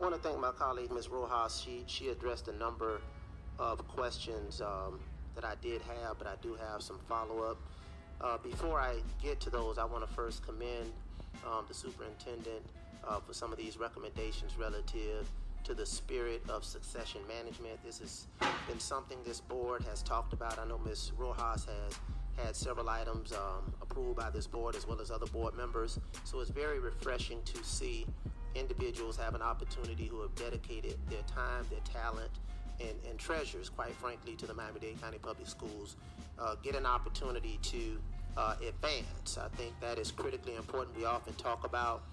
want to thank my colleague, Ms. Rojas. She addressed a number of questions that I did have, but I do have some follow-up. Before I get to those, I want to first commend the superintendent for some of these recommendations relative to the spirit of succession management. This has been something this board has talked about. I know Ms. Rojas has had several items approved by this board as well as other board members. So it's very refreshing to see individuals have an opportunity who have dedicated their time, their talent, and treasures, quite frankly, to the Miami-Dade County Public Schools, get an opportunity to advance. I think that is critically important. We often talk about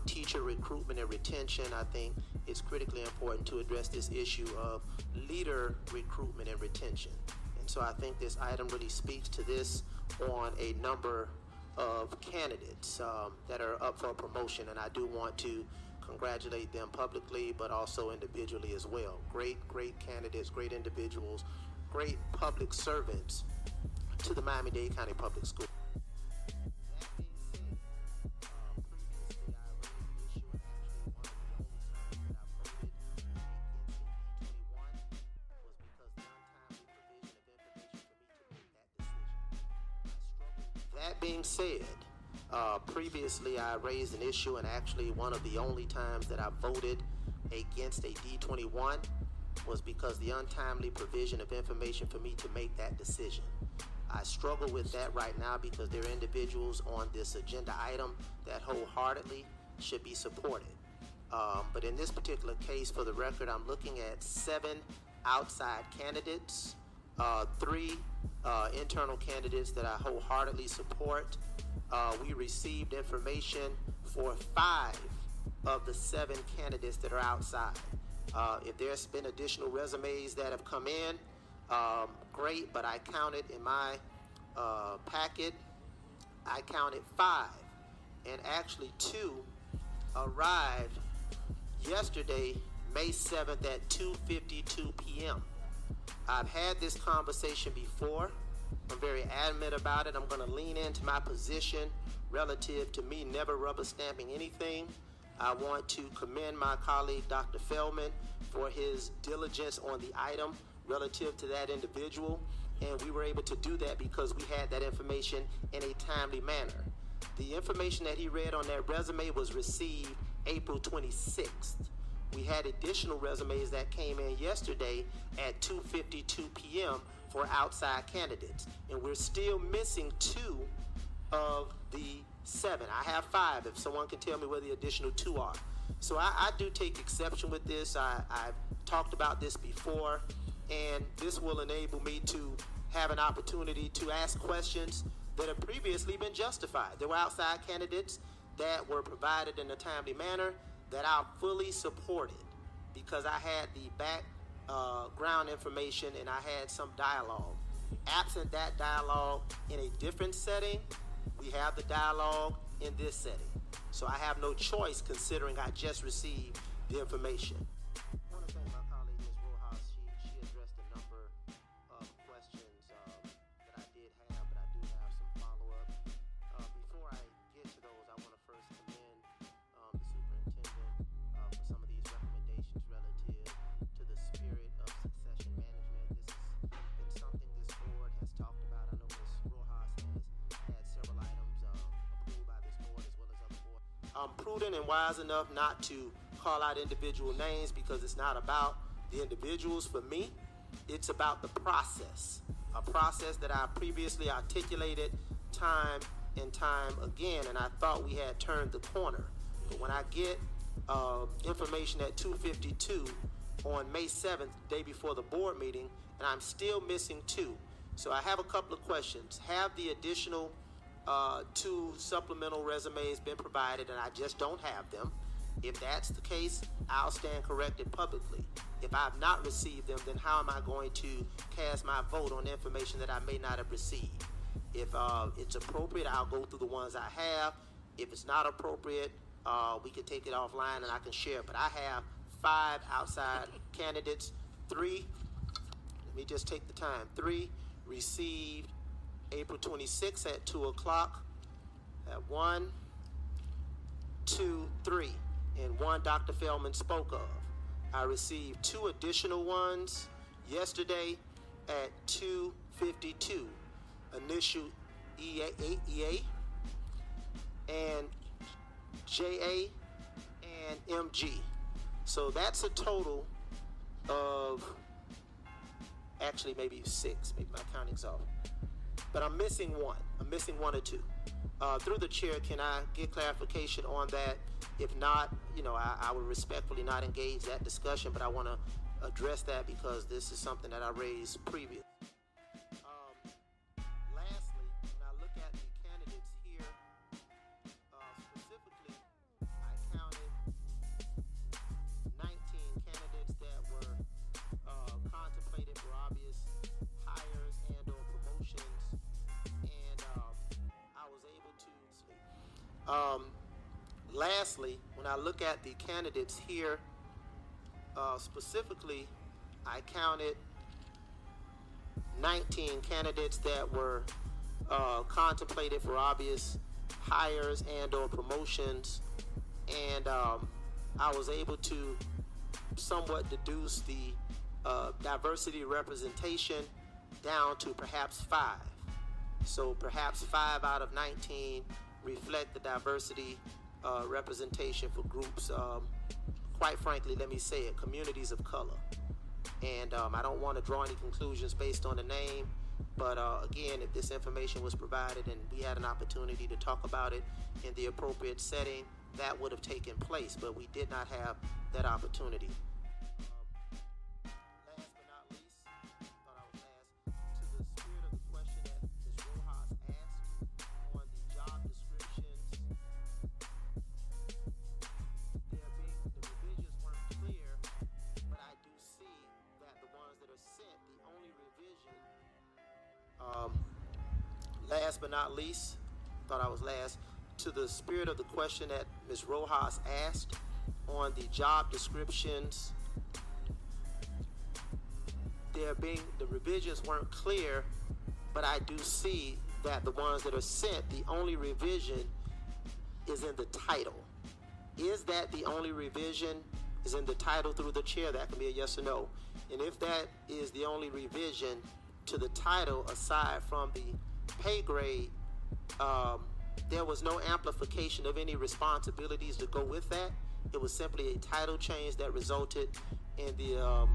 teacher recruitment and retention. I think it's critically important to address this issue of leader recruitment and retention. And so I think this item really speaks to this on a number of candidates that are up for promotion, and I do want to congratulate them publicly but also individually as well. Great candidates, great individuals, great public servants to the Miami-Dade County Public School. That being said, previously I raised an issue, and actually one of the only times that I voted against a D21 was because the untimely provision of information for me to make that decision. I struggle with that right now because there are individuals on this agenda item that wholeheartedly should be supported. But in this particular case, for the record, I'm looking at 7 outside candidates, 3 internal candidates that I wholeheartedly support. We received information for 5 of the 7 candidates that are outside. If there's been additional resumes that have come in, great, but I counted in my packet, I counted 5, and actually 2 arrived yesterday, May 7th at 2:52 p.m. I've had this conversation before. I'm very adamant about it. I'm going to lean into my position relative to me never rubber stamping anything. I want to commend my colleague, Dr. Feldman, for his diligence on the item relative to that individual. And we were able to do that because we had that information in a timely manner. The information that he read on that resume was received April 26th. We had additional resumes that came in yesterday at 2:52 p.m. for outside candidates. And we're still missing 2 of the 7. I have 5, if someone can tell me where the additional 2 are. So I do take exception with this. I've talked about this before, and this will enable me to have an opportunity to ask questions that have previously been justified. There were outside candidates that were provided in a timely manner that I fully supported because I had the background information and I had some dialogue. Absent that dialogue in a different setting, we have the dialogue in this setting. So I have no choice considering I just received the information. I want to thank my colleague, Ms. Rojas. She addressed a number of questions that I did have, but I do have some follow-up. Before I get to those, I want to first commend the superintendent for some of these recommendations relative to the spirit of succession management. This has been something this board has talked about. I know Ms. Rojas has had several items approved by this board as well as other boards. I'm prudent and wise enough not to call out individual names because it's not about the individuals for me. It's about the process, a process that I previously articulated time and time again, and I thought we had turned the corner. But when I get information at 2:52 on May 7th, the day before the board meeting, and I'm still missing 2. So I have a couple of questions. Have the additional 2 supplemental resumes been provided and I just don't have them? If that's the case, I'll stand corrected publicly. If I've not received them, then how am I going to cast my vote on information that I may not have received? If it's appropriate, I'll go through the ones I have. If it's not appropriate, we can take it offline and I can share it. But I have 5 outside candidates. 3, let me just take the time. 3 received April 26th at 2 o'clock. At 1, 2, 3. and one Dr. Feldman spoke of. I received 2 additional ones yesterday at 2:52. Initial EA and JA and MG. So that's a total of actually maybe 6. Maybe my counting's off. But I'm missing one. I'm missing 1 or 2. Through the chair, can I get clarification on that? If not, I would respectfully not engage that discussion, but I want to address that because this is something that I raised previously. Lastly, when I look at the candidates here, specifically, I counted 19 candidates that were contemplated for obvious hires and or promotions, and I was able to. Lastly, when I look at the candidates here, specifically, I counted 19 candidates that were contemplated for obvious hires and or promotions, and I was able to somewhat deduce the diversity representation down to perhaps 5. So perhaps 5 out of 19 reflect the diversity representation for groups, quite frankly, let me say it, communities of color. And I don't want to draw any conclusions based on the name, but again, if this information was provided and we had an opportunity to talk about it in the appropriate setting, that would have taken place, but we did not have that opportunity. Last but not least, thought I was last, to the spirit of the question that Ms. Rojas asked on the job descriptions, the revisions weren't clear, but I do see that the ones that are sent, the only revision, last but not least, thought I was last, to the spirit of the question that Ms. Rojas asked on the job descriptions, the revisions weren't clear, but I do see that the ones that are sent, the only revision is in the title. Is that the only revision is in the title through the chair? That can be a yes or no. And if that is the only revision to the title, aside from the pay grade, there was no amplification of any responsibilities to go with that. It was simply a title change that resulted in the